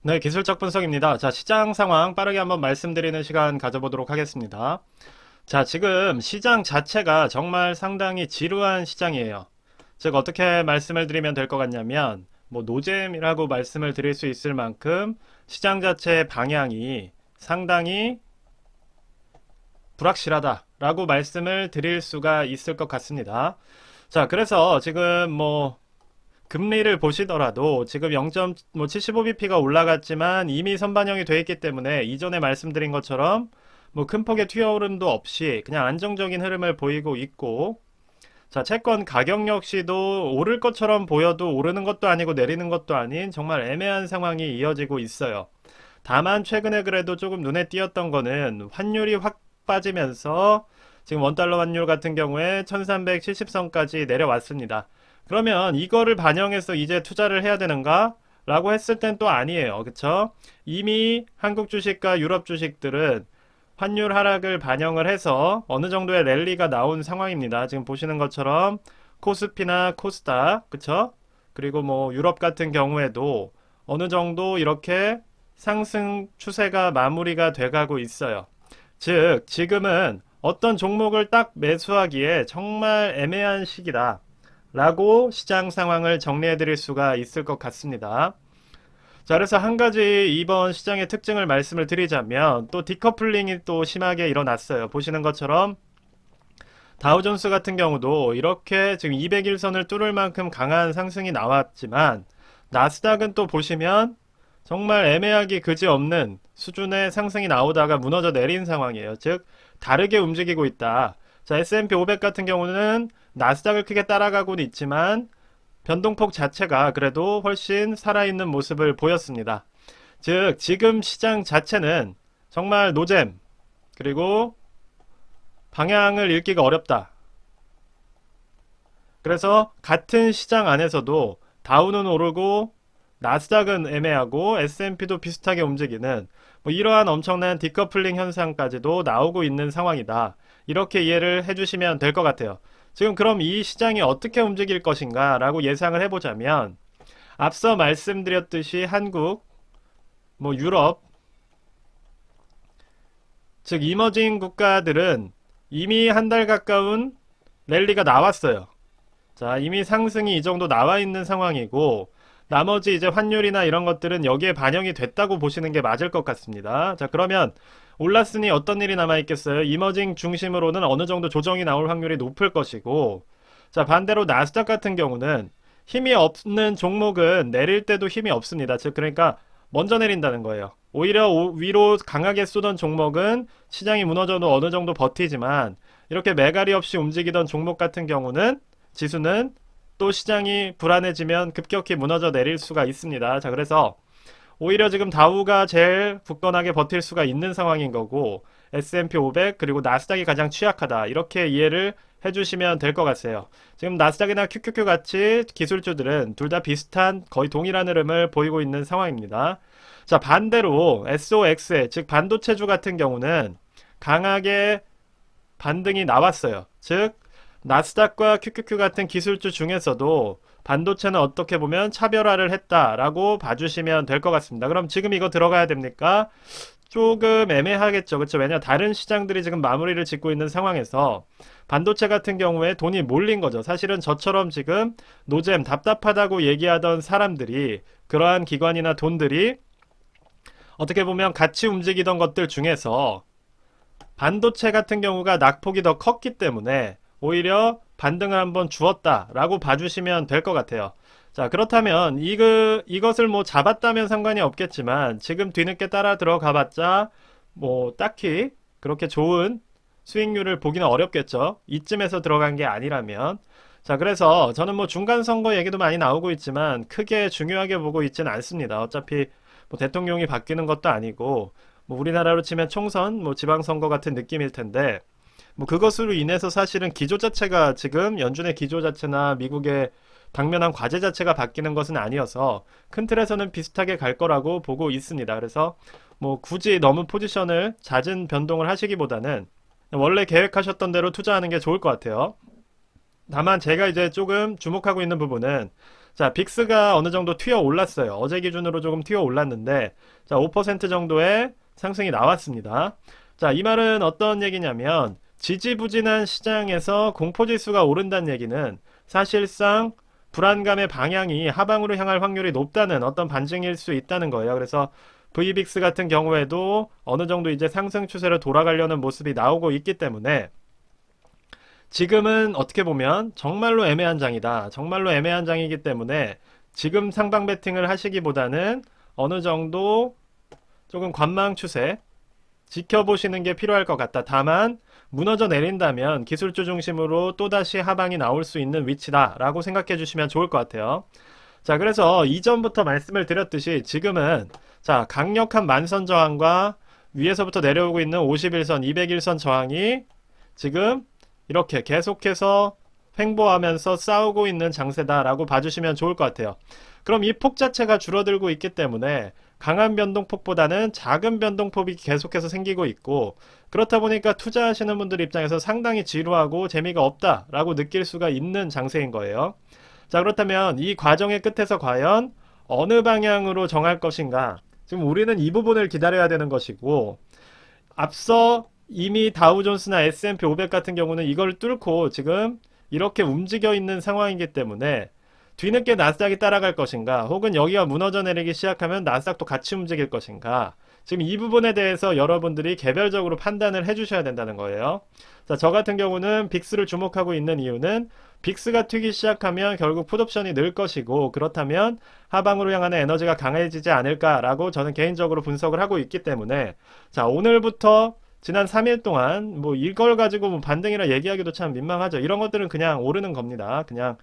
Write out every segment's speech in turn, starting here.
네, 기술적 분석입니다. 자, 시장 상황 빠르게 한번 말씀드리는 시간 가져보도록 하겠습니다. 자, 지금 시장 자체가 정말 상당히 지루한 시장이에요. 즉, 어떻게 말씀을 드리면 될 것 같냐면, 노잼이라고 말씀을 드릴 수 있을 만큼 시장 자체의 방향이 상당히 불확실하다라고 말씀을 드릴 수가 있을 것 같습니다. 자, 그래서 지금 금리를 보시더라도 지금 0.75bp가 올라갔지만 이미 선반영이 되어 있기 때문에 이전에 말씀드린 것처럼 큰 폭의 튀어오름도 없이 그냥 안정적인 흐름을 보이고 있고, 자, 채권 가격 역시도 오를 것처럼 보여도 오르는 것도 아니고 내리는 것도 아닌 정말 애매한 상황이 이어지고 있어요. 다만 최근에 그래도 조금 눈에 띄었던 거는 환율이 확 빠지면서 지금 원달러 환율 같은 경우에 1370선까지 내려왔습니다. 그러면 이거를 반영해서 이제 투자를 해야 되는가? 라고 했을 땐 또 아니에요. 그쵸? 이미 한국 주식과 유럽 주식들은 환율 하락을 반영을 해서 어느 정도의 랠리가 나온 상황입니다. 지금 보시는 것처럼 코스피나 코스닥, 그쵸? 그리고 유럽 같은 경우에도 어느 정도 이렇게 상승 추세가 마무리가 돼가고 있어요. 즉, 지금은 어떤 종목을 딱 매수하기에 정말 애매한 시기다 라고 시장 상황을 정리해 드릴 수가 있을 것 같습니다. 자, 그래서 한 가지 이번 시장의 특징을 말씀을 드리자면 또 디커플링이 또 심하게 일어났어요. 보시는 것처럼 다우존스 같은 경우도 이렇게 지금 200일선을 뚫을 만큼 강한 상승이 나왔지만 나스닥은 또 보시면 정말 애매하기 그지없는 수준의 상승이 나오다가 무너져 내린 상황이에요. 즉 다르게 움직이고 있다. 자, S&P 500 같은 경우는 나스닥을 크게 따라가고는 있지만 변동폭 자체가 그래도 훨씬 살아있는 모습을 보였습니다. 즉 지금 시장 자체는 정말 노잼, 그리고 방향을 읽기가 어렵다. 그래서 같은 시장 안에서도 다우는 오르고 나스닥은 애매하고 S&P도 비슷하게 움직이는 이러한 엄청난 디커플링 현상까지도 나오고 있는 상황이다. 이렇게 이해를 해주시면 될 것 같아요. 지금 그럼 이 시장이 어떻게 움직일 것인가 라고 예상을 해보자면 앞서 말씀드렸듯이 한국, 유럽, 즉 이머징 국가들은 이미 한 달 가까운 랠리가 나왔어요. 자, 이미 상승이 이 정도 나와 있는 상황이고 나머지 이제 환율이나 이런 것들은 여기에 반영이 됐다고 보시는 게 맞을 것 같습니다. 자, 그러면 올랐으니 어떤 일이 남아있겠어요? 이머징 중심으로는 어느 정도 조정이 나올 확률이 높을 것이고, 자, 반대로 나스닥 같은 경우는 힘이 없는 종목은 내릴 때도 힘이 없습니다. 즉, 그러니까 먼저 내린다는 거예요. 오히려 위로 강하게 쏘던 종목은 시장이 무너져도 어느 정도 버티지만 이렇게 매갈이 없이 움직이던 종목 같은 경우는 지수는 또 시장이 불안해지면 급격히 무너져 내릴 수가 있습니다. 자, 그래서 오히려 지금 다우가 제일 굳건하게 버틸 수가 있는 상황인 거고 S&P 500 그리고 나스닥이 가장 취약하다. 이렇게 이해를 해주시면 될 것 같아요. 지금 나스닥이나 QQQ 같이 기술주들은 둘 다 비슷한 거의 동일한 흐름을 보이고 있는 상황입니다. 자, 반대로 SOX, 즉 반도체주 같은 경우는 강하게 반등이 나왔어요. 즉 나스닥과 QQQ 같은 기술주 중에서도 반도체는 어떻게 보면 차별화를 했다라고 봐주시면 될 것 같습니다. 그럼 지금 이거 들어가야 됩니까? 조금 애매하겠죠. 그렇죠? 왜냐 다른 시장들이 지금 마무리를 짓고 있는 상황에서 반도체 같은 경우에 돈이 몰린 거죠. 사실은 저처럼 지금 노잼 답답하다고 얘기하던 사람들이 그러한 기관이나 돈들이 어떻게 보면 같이 움직이던 것들 중에서 반도체 같은 경우가 낙폭이 더 컸기 때문에 오히려 반등을 한번 주었다라고 봐주시면 될 것 같아요. 자, 그렇다면 이것을 잡았다면 상관이 없겠지만 지금 뒤늦게 따라 들어가 봤자 딱히 그렇게 좋은 수익률을 보기는 어렵겠죠. 이쯤에서 들어간 게 아니라면. 자, 그래서 저는 중간 선거 얘기도 많이 나오고 있지만 크게 중요하게 보고 있지는 않습니다. 어차피 대통령이 바뀌는 것도 아니고 우리나라로 치면 총선, 지방선거 같은 느낌일 텐데 그것으로 인해서 사실은 기조 자체가 지금 연준의 기조 자체나 미국의 당면한 과제 자체가 바뀌는 것은 아니어서 큰 틀에서는 비슷하게 갈 거라고 보고 있습니다. 그래서 굳이 너무 포지션을 잦은 변동을 하시기보다는 원래 계획하셨던 대로 투자하는 게 좋을 것 같아요. 다만 제가 이제 조금 주목하고 있는 부분은 자, 빅스가 어느 정도 튀어 올랐어요. 어제 기준으로 조금 튀어 올랐는데, 자, 5% 정도의 상승이 나왔습니다. 자, 이 말은 어떤 얘기냐면, 지지부진한 시장에서 공포지수가 오른다는 얘기는 사실상 불안감의 방향이 하방으로 향할 확률이 높다는 어떤 반증일 수 있다는 거예요. 그래서 VBIX 같은 경우에도 어느 정도 이제 상승 추세로 돌아가려는 모습이 나오고 있기 때문에 지금은 어떻게 보면 정말로 애매한 장이다. 정말로 애매한 장이기 때문에 지금 상방 베팅을 하시기보다는 어느 정도 조금 관망 추세 지켜보시는 게 필요할 것 같다. 다만 무너져 내린다면 기술주 중심으로 또다시 하방이 나올 수 있는 위치다 라고 생각해 주시면 좋을 것 같아요. 자, 그래서 이전부터 말씀을 드렸듯이 지금은 자, 강력한 만선 저항과 위에서부터 내려오고 있는 51선, 201선 저항이 지금 이렇게 계속해서 횡보하면서 싸우고 있는 장세다라고 봐주시면 좋을 것 같아요. 그럼 이 폭 자체가 줄어들고 있기 때문에 강한 변동폭보다는 작은 변동폭이 계속해서 생기고 있고, 그렇다 보니까 투자하시는 분들 입장에서 상당히 지루하고 재미가 없다라고 느낄 수가 있는 장세인 거예요. 자, 그렇다면 이 과정의 끝에서 과연 어느 방향으로 정할 것인가? 지금 우리는 이 부분을 기다려야 되는 것이고, 앞서 이미 다우존스나 S&P 500 같은 경우는 이걸 뚫고 지금 이렇게 움직여 있는 상황이기 때문에 뒤늦게 나스닥이 따라갈 것인가, 혹은 여기가 무너져 내리기 시작하면 나스닥도 같이 움직일 것인가, 지금 이 부분에 대해서 여러분들이 개별적으로 판단을 해주셔야 된다는 거예요. 자, 저 같은 경우는 빅스를 주목하고 있는 이유는 빅스가 튀기 시작하면 결국 풋옵션이 늘 것이고, 그렇다면 하방으로 향하는 에너지가 강해지지 않을까라고 저는 개인적으로 분석을 하고 있기 때문에, 자, 오늘부터 지난 3일 동안 뭐 이걸 가지고 뭐 반등이라 얘기하기도 참 민망하죠. 이런 것들은 그냥 오르는 겁니다. 그냥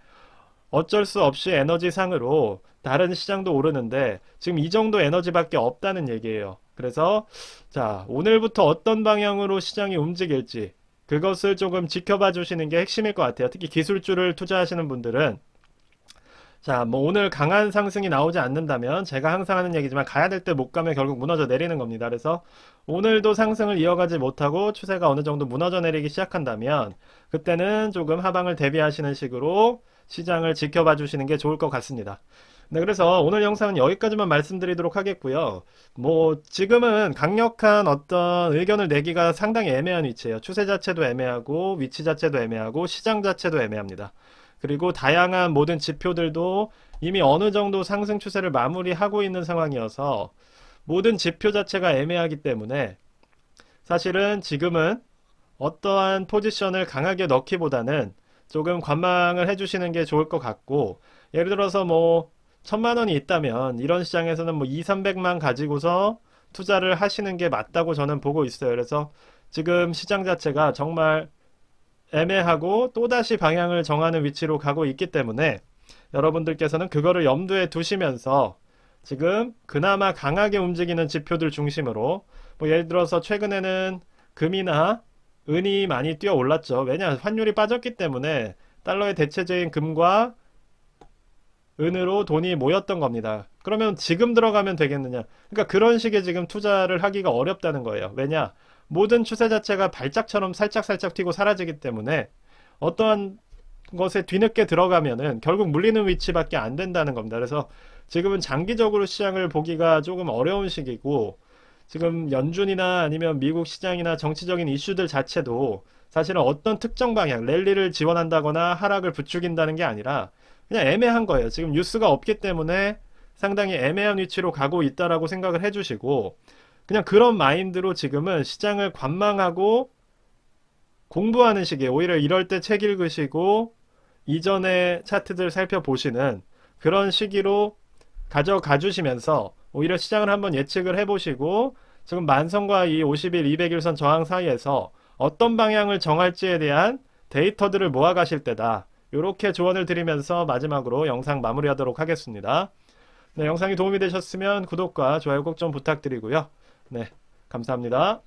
어쩔 수 없이 에너지 상으로 다른 시장도 오르는데 지금 이 정도 에너지밖에 없다는 얘기예요. 그래서 자, 오늘부터 어떤 방향으로 시장이 움직일지 그것을 조금 지켜봐 주시는 게 핵심일 것 같아요. 특히 기술주를 투자하시는 분들은 자, 뭐 오늘 강한 상승이 나오지 않는다면 제가 항상 하는 얘기지만 가야 될 때 못 가면 결국 무너져 내리는 겁니다. 그래서 오늘도 상승을 이어가지 못하고 추세가 어느 정도 무너져 내리기 시작한다면 그때는 조금 하방을 대비하시는 식으로 시장을 지켜봐 주시는 게 좋을 것 같습니다. 네, 그래서 오늘 영상은 여기까지만 말씀드리도록 하겠고요. 뭐 지금은 강력한 어떤 의견을 내기가 상당히 애매한 위치예요. 추세 자체도 애매하고 위치 자체도 애매하고 시장 자체도 애매합니다. 그리고 다양한 모든 지표들도 이미 어느 정도 상승 추세를 마무리하고 있는 상황이어서 모든 지표 자체가 애매하기 때문에 사실은 지금은 어떠한 포지션을 강하게 넣기보다는 조금 관망을 해주시는 게 좋을 것 같고, 예를 들어서 뭐 1000만 원이 있다면 이런 시장에서는 뭐 2, 300만 가지고서 투자를 하시는 게 맞다고 저는 보고 있어요. 그래서 지금 시장 자체가 정말 애매하고 또다시 방향을 정하는 위치로 가고 있기 때문에 여러분들께서는 그거를 염두에 두시면서 지금 그나마 강하게 움직이는 지표들 중심으로 뭐 예를 들어서 최근에는 금이나 은이 많이 뛰어 올랐죠. 왜냐? 환율이 빠졌기 때문에 달러의 대체제인 금과 은으로 돈이 모였던 겁니다. 그러면 지금 들어가면 되겠느냐? 그러니까 그런 식의 지금 투자를 하기가 어렵다는 거예요. 왜냐? 모든 추세 자체가 발작처럼 살짝살짝 튀고 사라지기 때문에 어떠한 것에 뒤늦게 들어가면은 결국 물리는 위치밖에 안 된다는 겁니다. 그래서 지금은 장기적으로 시장을 보기가 조금 어려운 시기고, 지금 연준이나 아니면 미국 시장이나 정치적인 이슈들 자체도 사실은 어떤 특정 방향, 랠리를 지원한다거나 하락을 부추긴다는 게 아니라 그냥 애매한 거예요. 지금 뉴스가 없기 때문에 상당히 애매한 위치로 가고 있다라고 생각을 해주시고, 그냥 그런 마인드로 지금은 시장을 관망하고 공부하는 시기에 오히려 이럴 때 책 읽으시고 이전의 차트들 살펴보시는 그런 시기로 가져가 주시면서 오히려 시장을 한번 예측을 해보시고 지금 만선과 이 50일, 200일선 저항 사이에서 어떤 방향을 정할지에 대한 데이터들을 모아 가실 때다. 이렇게 조언을 드리면서 마지막으로 영상 마무리하도록 하겠습니다. 네, 영상이 도움이 되셨으면 구독과 좋아요 꼭 좀 부탁드리고요. 네, 감사합니다.